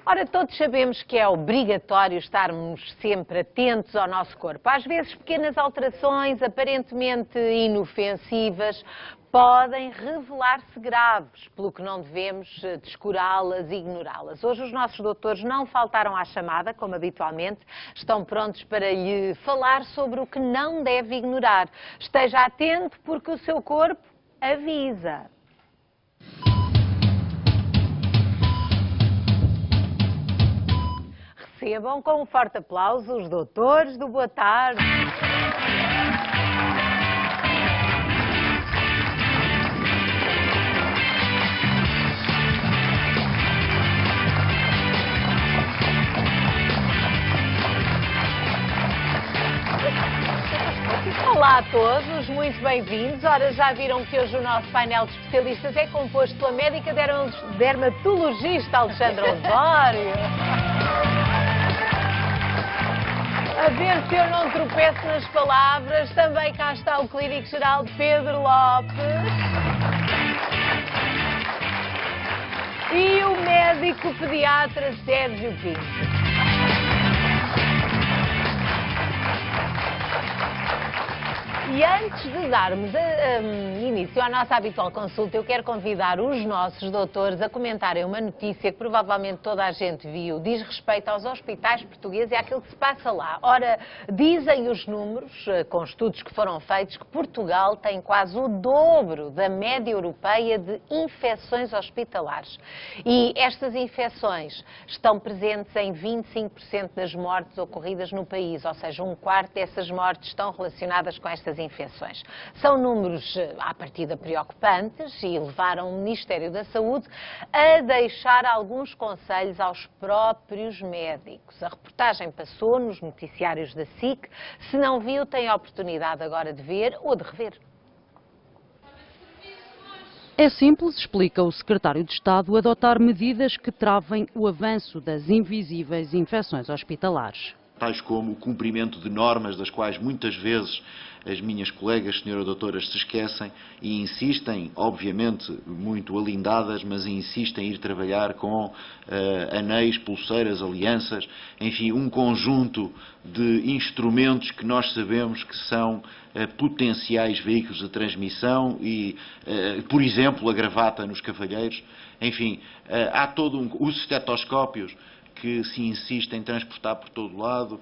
Ora, todos sabemos que é obrigatório estarmos sempre atentos ao nosso corpo. Às vezes, pequenas alterações, aparentemente inofensivas, podem revelar-se graves, pelo que não devemos descurá-las e ignorá-las. Hoje os nossos doutores não faltaram à chamada, como habitualmente, estão prontos para lhe falar sobre o que não deve ignorar. Esteja atento porque o seu corpo avisa. Recebam com um forte aplauso os doutores do Boa Tarde. Olá a todos, muito bem-vindos. Ora, já viram que hoje o nosso painel de especialistas é composto pela médica dermatologista Alexandra Osório. A ver se eu não tropeço nas palavras, também cá está o clínico geral de Pedro Lopes. E o médico pediatra Sérgio Pinto. E antes de darmos início à nossa habitual consulta, eu quero convidar os nossos doutores a comentarem uma notícia que provavelmente toda a gente viu, diz respeito aos hospitais portugueses e àquilo que se passa lá. Ora, dizem os números, com estudos que foram feitos, que Portugal tem quase o dobro da média europeia de infecções hospitalares. E estas infecções estão presentes em 25% das mortes ocorridas no país, ou seja, um quarto dessas mortes estão relacionadas com estas infecções. São números, à partida, preocupantes e levaram o Ministério da Saúde a deixar alguns conselhos aos próprios médicos. A reportagem passou nos noticiários da SIC. Se não viu, tem a oportunidade agora de ver ou de rever. É simples, explica o secretário de Estado, adotar medidas que travem o avanço das invisíveis infecções hospitalares. Tais como o cumprimento de normas das quais muitas vezes as minhas colegas, senhora doutoras, se esquecem e insistem, obviamente muito alindadas, mas insistem em ir trabalhar com anéis, pulseiras, alianças, enfim, um conjunto de instrumentos que nós sabemos que são potenciais veículos de transmissão e, por exemplo, a gravata nos cavalheiros, enfim, há todo os estetoscópios que se insiste em transportar por todo lado,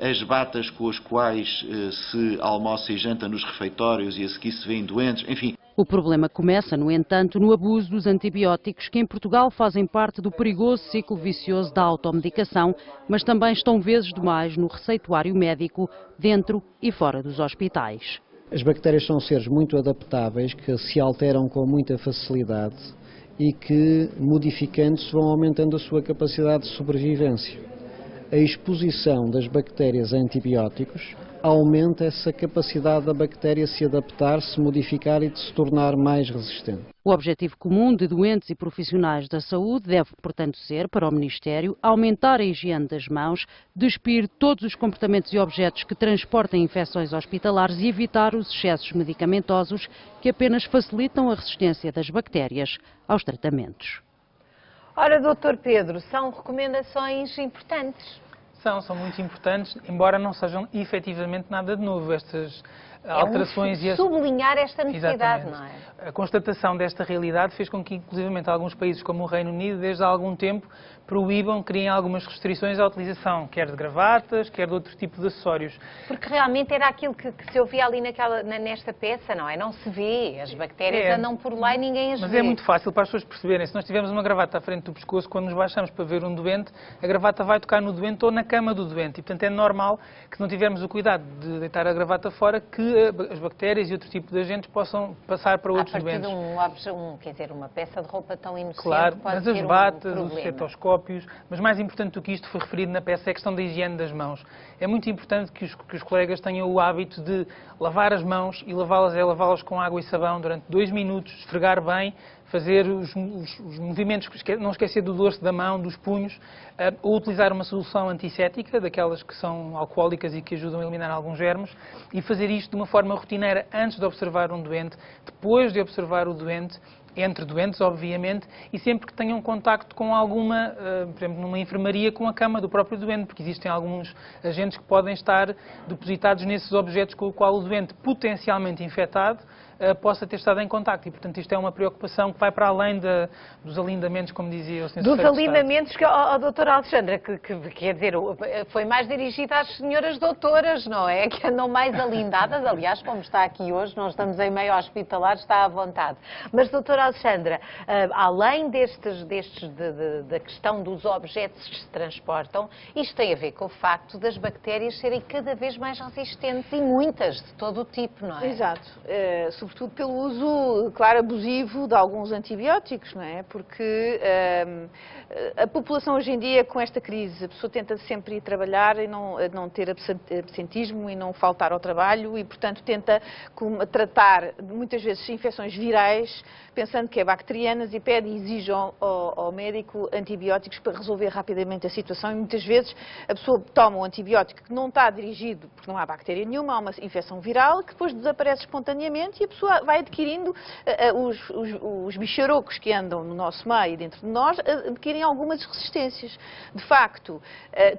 as batas com as quais se almoça e janta nos refeitórios e a seguir se vêem doentes, enfim. O problema começa, no entanto, no abuso dos antibióticos, que em Portugal fazem parte do perigoso ciclo vicioso da automedicação, mas também estão vezes demais no receituário médico, dentro e fora dos hospitais. As bactérias são seres muito adaptáveis, que se alteram com muita facilidade e que, modificando-se, vão aumentando a sua capacidade de sobrevivência. A exposição das bactérias a antibióticos aumenta essa capacidade da bactéria se adaptar, se modificar e de se tornar mais resistente. O objetivo comum de doentes e profissionais da saúde deve, portanto, ser, para o Ministério, aumentar a higiene das mãos, despir todos os comportamentos e objetos que transportem infecções hospitalares e evitar os excessos medicamentosos que apenas facilitam a resistência das bactérias aos tratamentos. Ora, doutor Pedro, são recomendações importantes. São muito importantes, embora não sejam efetivamente nada de novo. Estas alterações e sublinhar esta necessidade, não é? A constatação desta realidade fez com que, inclusivamente, alguns países como o Reino Unido, desde há algum tempo, proíbam, criem algumas restrições à utilização, quer de gravatas, quer de outro tipo de acessórios. Porque realmente era aquilo que se ouvia ali nesta peça, não é? Não se vê, as bactérias andam por lá e ninguém as vê. Mas é muito fácil para as pessoas perceberem. Se nós tivermos uma gravata à frente do pescoço, quando nos baixamos para ver um doente, a gravata vai tocar no doente ou na cama do doente. E, portanto, é normal que, se não tivermos o cuidado de deitar a gravata fora, que as bactérias e outro tipo de agentes possam passar para outros doentes. Quer dizer, uma peça de roupa tão inocente, claro, pode mas ter as batas, um os estetoscópios, mas mais importante do que isto foi referido na peça é a questão da higiene das mãos. É muito importante que os colegas tenham o hábito de lavar as mãos e lavá-las com água e sabão durante 2 minutos, esfregar bem, fazer os movimentos, não esquecer do dorso da mão, dos punhos, ou utilizar uma solução antissética, daquelas que são alcoólicas e que ajudam a eliminar alguns germes, e fazer isto de uma forma rotineira antes de observar um doente, depois de observar o doente entre doentes, obviamente, e sempre que tenham contacto com alguma, por exemplo, numa enfermaria, com a cama do próprio doente, porque existem alguns agentes que podem estar depositados nesses objetos com o qual o doente potencialmente infectado possa ter estado em contacto. E, portanto, isto é uma preocupação que vai para além dos alindamentos, como dizia o Sr. Dos alindamentos que a doutora Alexandra, que quer dizer, foi mais dirigida às senhoras doutoras, não é? Que andam mais alindadas. Aliás, como está aqui hoje, nós estamos em meio hospitalar, está à vontade. Mas, doutora Alexandra, além da questão dos objetos que se transportam, isto tem a ver com o facto das bactérias serem cada vez mais resistentes e muitas, de todo o tipo, não é? Exato. Sobretudo pelo uso, claro, abusivo de alguns antibióticos, não é? Porque a população hoje em dia, com esta crise, a pessoa tenta sempre ir trabalhar e não ter absentismo e não faltar ao trabalho e, portanto, tenta tratar muitas vezes infecções virais, pensando que é bacterianas, e pede e exige ao médico antibióticos para resolver rapidamente a situação, e muitas vezes a pessoa toma um antibiótico que não está dirigido, porque não há bactéria nenhuma, há uma infecção viral, que depois desaparece espontaneamente e a pessoa vai adquirindo, os bicharocos que andam no nosso meio, dentro de nós, adquirem algumas resistências. De facto,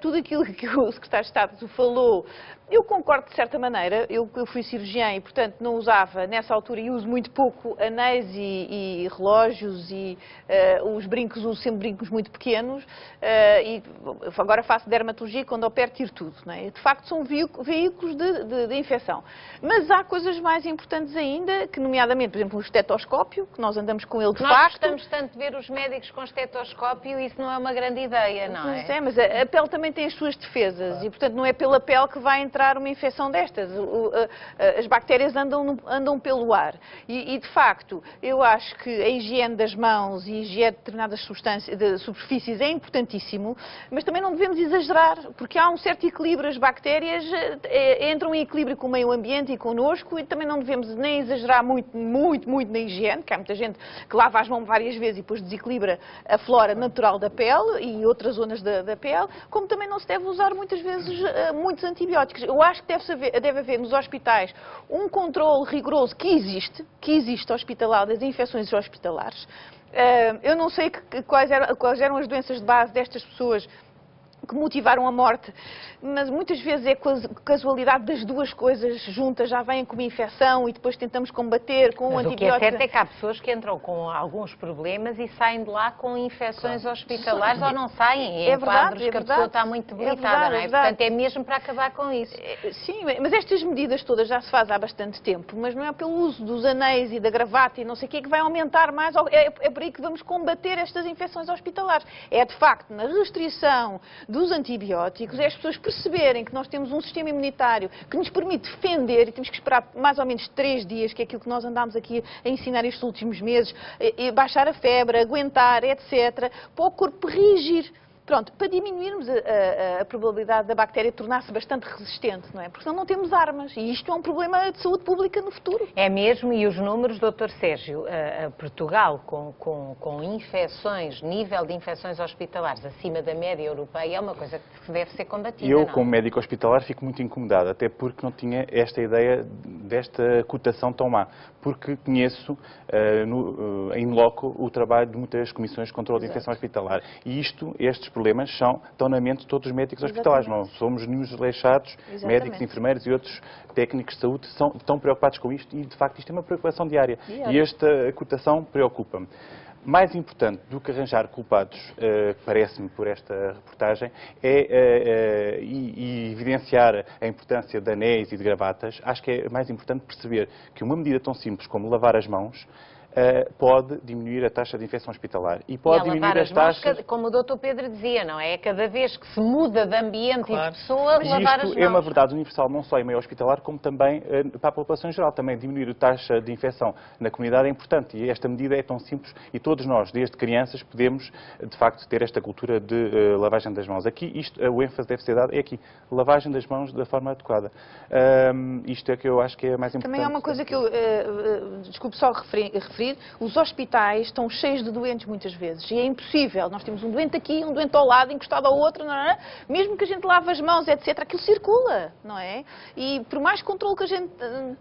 tudo aquilo que o Secretário de Estado falou, eu concordo de certa maneira. Eu fui cirurgiã e, portanto, não usava nessa altura, e uso muito pouco, anéis e relógios e os brincos, uso sempre brincos muito pequenos, e agora faço dermatologia, quando opero tiro tudo, não é? De facto são veículos de infecção. Mas há coisas mais importantes ainda, que nomeadamente, por exemplo, o estetoscópio, que nós andamos com ele de facto. Nós gostamos tanto de ver os médicos com estetoscópio, isso não é uma grande ideia, não é? Mas a pele também tem as suas defesas e, portanto, não é pela pele que vai entrar uma infecção destas. As bactérias andam pelo ar. E, de facto, eu acho que a higiene das mãos e a higiene de determinadas superfícies é importantíssimo, mas também não devemos exagerar, porque há um certo equilíbrio. As bactérias entram em equilíbrio com o meio ambiente e connosco, e também não devemos nem exagerar muito na higiene, que há muita gente que lava as mãos várias vezes e depois desequilibra a flora natural da pele e outras zonas da pele, como também não se deve usar muitas vezes muitos antibióticos. Eu acho que deve haver nos hospitais um controle rigoroso que existe hospitalar, das infecções hospitalares. Eu não sei quais eram as doenças de base destas pessoas que motivaram a morte, mas muitas vezes é casualidade das duas coisas juntas, já vêm com uma infecção e depois tentamos combater com um antibiótico. O que é certo é que há pessoas que entram com alguns problemas e saem de lá com infecções hospitalares, ou não saem, em quadros que a pessoa está muito debilitada, não é? Portanto, é mesmo para acabar com isso. Sim, mas estas medidas todas já se fazem há bastante tempo, mas não é pelo uso dos anéis e da gravata e não sei o que vai aumentar mais, é por aí que vamos combater estas infecções hospitalares. É, de facto, na restrição dos antibióticos, é as pessoas perceberem que nós temos um sistema imunitário que nos permite defender, e temos que esperar mais ou menos 3 dias, que é aquilo que nós andámos aqui a ensinar estes últimos meses, baixar a febre, aguentar, etc., para o corpo reagir. Pronto, para diminuirmos a probabilidade da bactéria tornar-se bastante resistente, não é? Porque senão não temos armas, e isto é um problema de saúde pública no futuro. É mesmo, e os números, Dr. Sérgio, Portugal com infecções, nível de infecções hospitalares acima da média europeia, é uma coisa que deve ser combatida, Eu, não? como médico hospitalar, fico muito incomodado, até porque não tinha esta ideia desta cotação tão má, porque conheço em loco o trabalho de muitas comissões de controle de infecção hospitalar, e estes problemas estão na mente de todos os médicos hospitalares. Não somos nenhum desleixados, médicos, enfermeiros e outros técnicos de saúde estão preocupados com isto, e de facto isto é uma preocupação diária. E esta cotação preocupa-me. Mais importante do que arranjar culpados, parece-me por esta reportagem, e evidenciar a importância de anéis e de gravatas. Acho que é mais importante perceber que uma medida tão simples como lavar as mãos pode diminuir a taxa de infecção hospitalar. E pode diminuir as taxas... Como o Dr. Pedro dizia, não é? Cada vez que se muda de ambiente e de pessoa, Mas lavar as mãos. isto é uma verdade universal, não só em meio hospitalar, como também para a população em geral. Também diminuir a taxa de infecção na comunidade é importante, e esta medida é tão simples, e todos nós, desde crianças, podemos, de facto, ter esta cultura de lavagem das mãos. Aqui, o ênfase deve ser dado, é aqui, lavagem das mãos da forma adequada. Isto é que eu acho que é mais importante. Também há uma coisa que eu, desculpe só referir referir, os hospitais estão cheios de doentes muitas vezes e é impossível. Nós temos um doente aqui, um doente ao lado, encostado ao outro, não é? Mesmo que a gente lave as mãos, etc., aquilo circula, não é? E por mais controle que a gente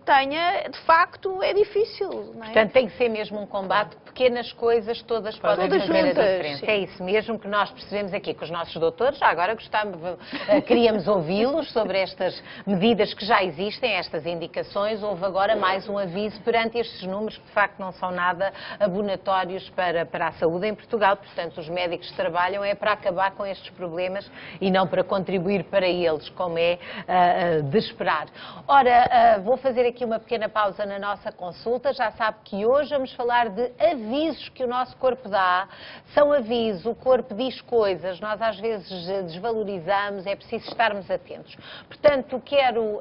tenha, de facto, é difícil, não é? Portanto, tem que ser mesmo um combate, pequenas coisas todas podem Todas fazer juntas, a diferença. sim. É isso mesmo que nós percebemos aqui com os nossos doutores. Já agora queríamos ouvi-los sobre estas medidas que já existem, estas indicações. Houve agora mais um aviso perante estes números que de facto não são nada abonatórios para a saúde em Portugal. Portanto, os médicos trabalham é para acabar com estes problemas e não para contribuir para eles, como é de esperar. Ora, vou fazer aqui uma pequena pausa na nossa consulta. Já sabe que hoje vamos falar de avisos que o nosso corpo dá. São avisos, o corpo diz coisas, nós às vezes desvalorizamos, é preciso estarmos atentos. Portanto,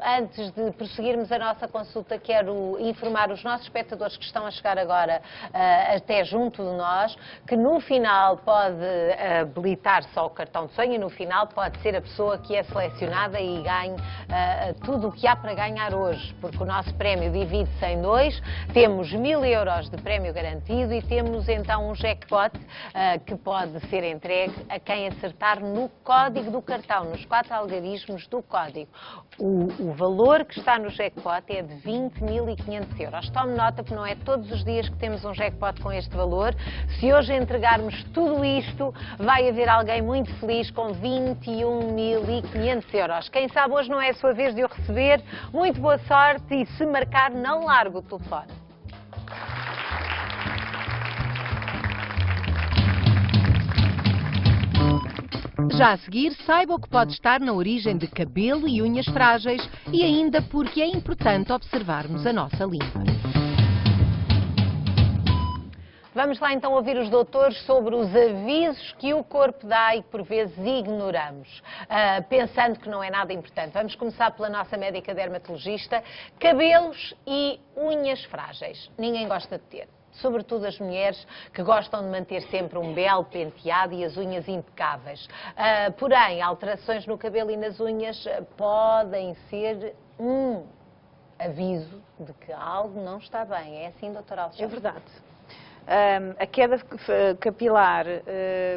antes de prosseguirmos a nossa consulta, quero informar os nossos espectadores que estão a chegar agora até junto de nós, que no final pode habilitar só o cartão de sonho e no final pode ser a pessoa que é selecionada e ganhe tudo o que há para ganhar hoje, porque o nosso prémio divide-se em dois, temos 1000 euros de prémio garantido e temos então um jackpot que pode ser entregue a quem acertar no código do cartão, nos 4 algarismos do código. O valor que está no jackpot é de 20.500 euros. Tome nota, porque não é todos os dias que temos um jackpot com este valor. Se hoje entregarmos tudo isto, vai haver alguém muito feliz com 21.500 euros. Quem sabe hoje não é a sua vez de o receber. Muito boa sorte e se marcar, não largue o telefone. Já a seguir, saiba o que pode estar na origem de cabelo e unhas frágeis e ainda porque é importante observarmos a nossa língua. Vamos lá então ouvir os doutores sobre os avisos que o corpo dá e que por vezes ignoramos, pensando que não é nada importante. Vamos começar pela nossa médica dermatologista. Cabelos e unhas frágeis. Ninguém gosta de ter. Sobretudo as mulheres que gostam de manter sempre um belo penteado e as unhas impecáveis. Porém, alterações no cabelo e nas unhas podem ser um aviso de que algo não está bem. É assim, doutora Alexandre? É verdade. A queda capilar,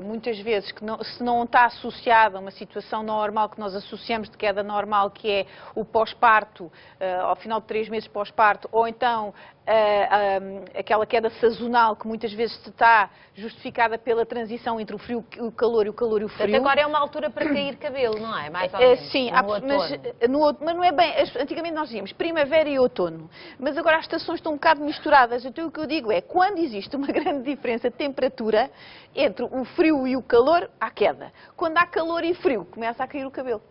muitas vezes, se não está associada a uma situação normal que nós associamos de queda normal, que é o pós-parto, ao final de 3 meses pós-parto, ou então aquela queda sazonal que muitas vezes está justificada pela transição entre o calor e o frio. Até agora é uma altura para cair cabelo, não é? Mais ou menos. Sim, mas não é bem. Antigamente nós dizíamos primavera e outono, mas agora as estações estão um bocado misturadas. Então o que eu digo é, quando existe uma grande diferença de temperatura entre o frio e o calor, há queda. Quando há calor e frio, começa a cair o cabelo.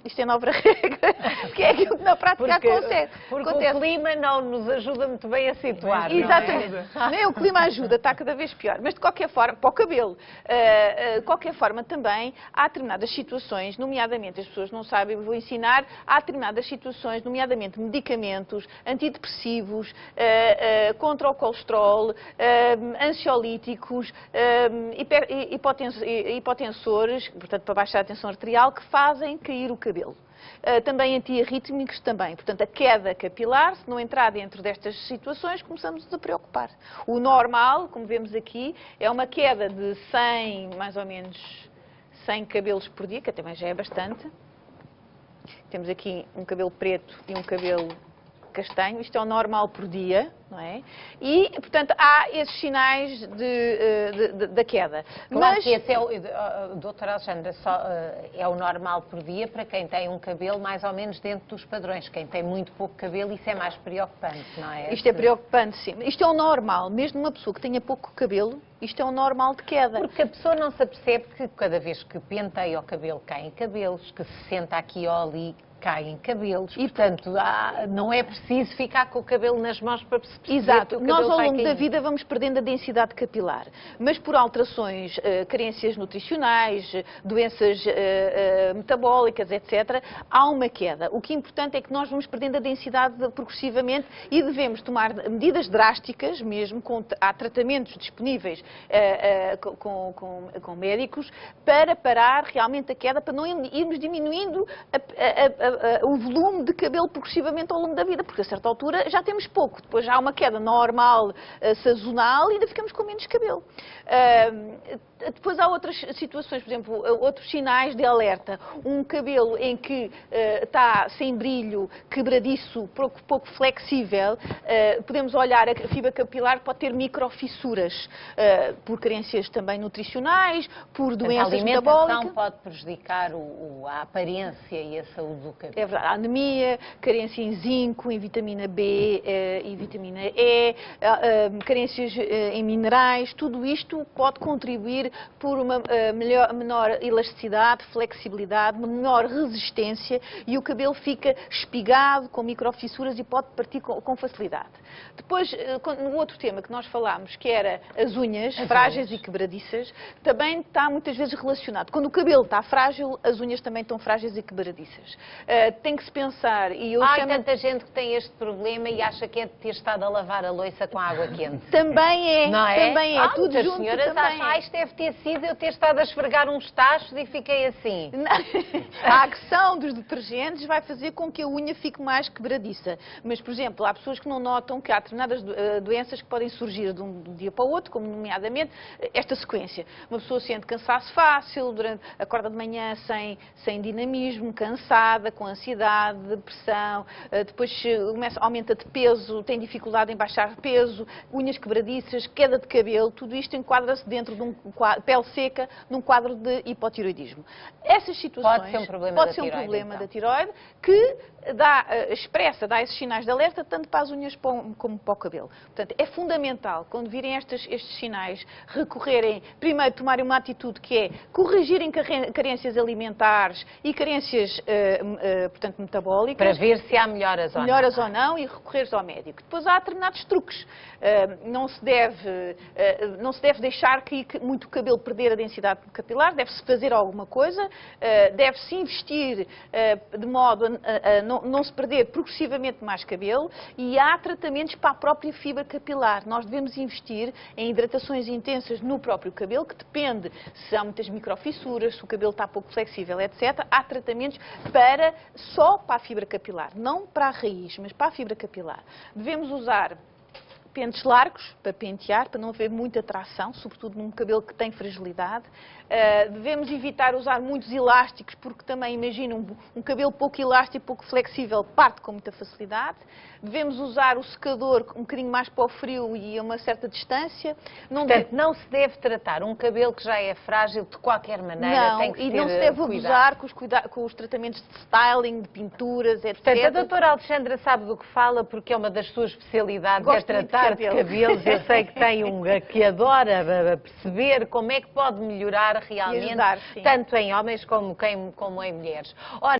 Isto é nova regra, que é aquilo que na prática acontece. Porque o clima não nos ajuda muito bem a situar. Exatamente. Não é? Nem o clima ajuda, está cada vez pior. Mas de qualquer forma, para o cabelo, de qualquer forma também, há determinadas situações, nomeadamente, as pessoas não sabem, eu vou ensinar, há determinadas situações, nomeadamente medicamentos, antidepressivos, contra o colesterol, ansiolíticos, hipotensores, portanto para baixar a tensão arterial, que fazem cair o cabelo. Também antiarrítmicos também. Portanto, a queda capilar, se não entrar dentro destas situações, começamos a preocupar. O normal, como vemos aqui, é uma queda de 100, mais ou menos 100 cabelos por dia, que também já é bastante. Temos aqui um cabelo preto e um cabelo castanho, isto é o normal por dia, não é? E, portanto, há esses sinais da queda. Claro que esse é doutora Alexandra, é o normal por dia para quem tem um cabelo mais ou menos dentro dos padrões. Quem tem muito pouco cabelo, isso é mais preocupante, não é? Isto é preocupante, sim. Isto é o normal, mesmo uma pessoa que tenha pouco cabelo, isto é o normal de queda. Porque a pessoa não se apercebe que cada vez que penteia o cabelo, caem cabelos, que se senta aqui ou ali, caem cabelos. E, portanto, não é preciso ficar com o cabelo nas mãos para se perceber. Exato. Que o nós, cabelo ao vai longo cair. da vida, vamos perdendo a densidade capilar. Mas por alterações, carências nutricionais, doenças metabólicas, etc., há uma queda. O que é importante é que nós vamos perdendo a densidade progressivamente e devemos tomar medidas drásticas, mesmo, há tratamentos disponíveis com médicos, para parar realmente a queda, para não irmos diminuindo o volume de cabelo progressivamente ao longo da vida, porque a certa altura já temos pouco, depois já há uma queda normal, sazonal, e ainda ficamos com menos cabelo. Depois há outras situações, por exemplo, outros sinais de alerta. Um cabelo em que está sem brilho, quebradiço, pouco flexível, podemos olhar, a fibra capilar pode ter microfissuras, por carências também nutricionais, por doenças metabólicas. A alimentação pode prejudicar a aparência e a saúde do cabelo. É verdade, a anemia, carência em zinco, em vitamina B e vitamina E, carências em minerais, tudo isto pode contribuir por uma menor elasticidade, flexibilidade, uma menor resistência, e o cabelo fica espigado, com microfissuras, e pode partir com facilidade. Depois, no outro tema que nós falámos, que era as unhas frágeis e quebradiças, também está muitas vezes relacionado. Quando o cabelo está frágil, as unhas também estão frágeis e quebradiças. Tem que se pensar, e Há tanta gente que tem este problema e acha que é de ter estado a lavar a louça com água quente. Também é, não é? também é. Tudo junto senhoras também acham, isto deve ter sido eu ter estado a esfregar uns tachos e fiquei assim. A acção dos detergentes vai fazer com que a unha fique mais quebradiça. Mas, por exemplo, há pessoas que não notam que há determinadas doenças que podem surgir de um dia para o outro, como nomeadamente esta sequência. Uma pessoa sente cansaço fácil, acorda de manhã sem dinamismo, cansada, com ansiedade, depressão, depois aumenta de peso, tem dificuldade em baixar peso, unhas quebradiças, queda de cabelo, tudo isto enquadra-se dentro de pele seca, num quadro de hipotiroidismo. Essas situações pode ser um problema da tiroide que dá esses sinais de alerta tanto para as unhas como para o cabelo. Portanto, é fundamental, quando virem estes sinais, recorrerem, primeiro tomarem uma atitude que é corrigirem carências alimentares e carências, portanto, metabólicas. Para ver se há melhoras ou não, e recorrer ao médico. Depois há determinados truques. Não se deve deixar cair muito o cabelo, perder a densidade capilar, deve-se fazer alguma coisa, deve-se investir de modo a não se perder progressivamente mais cabelo, e há tratamentos para a própria fibra capilar. Nós devemos investir em hidratações intensas no próprio cabelo, que depende se há muitas microfissuras, se o cabelo está pouco flexível, etc. Há tratamentos só para a fibra capilar, não para a raiz, mas para a fibra capilar. Devemos usar pentes largos para pentear, para não haver muita tração, sobretudo num cabelo que tem fragilidade. Devemos evitar usar muitos elásticos, porque também, imagina, um cabelo pouco elástico e pouco flexível parte com muita facilidade. Devemos usar o secador um bocadinho mais para o frio e a uma certa distância. Portanto, não se deve tratar um cabelo que já é frágil de qualquer maneira. Não, tem que e ter não se deve abusar com os tratamentos de styling, de pinturas, etc. Portanto, a doutora Alexandra sabe do que fala, porque é uma das suas especialidades, Gosto é tratar de cabelos. Eu sei que tem que adora perceber como é que pode melhorar realmente, ajudar, tanto em homens como em mulheres. Ora,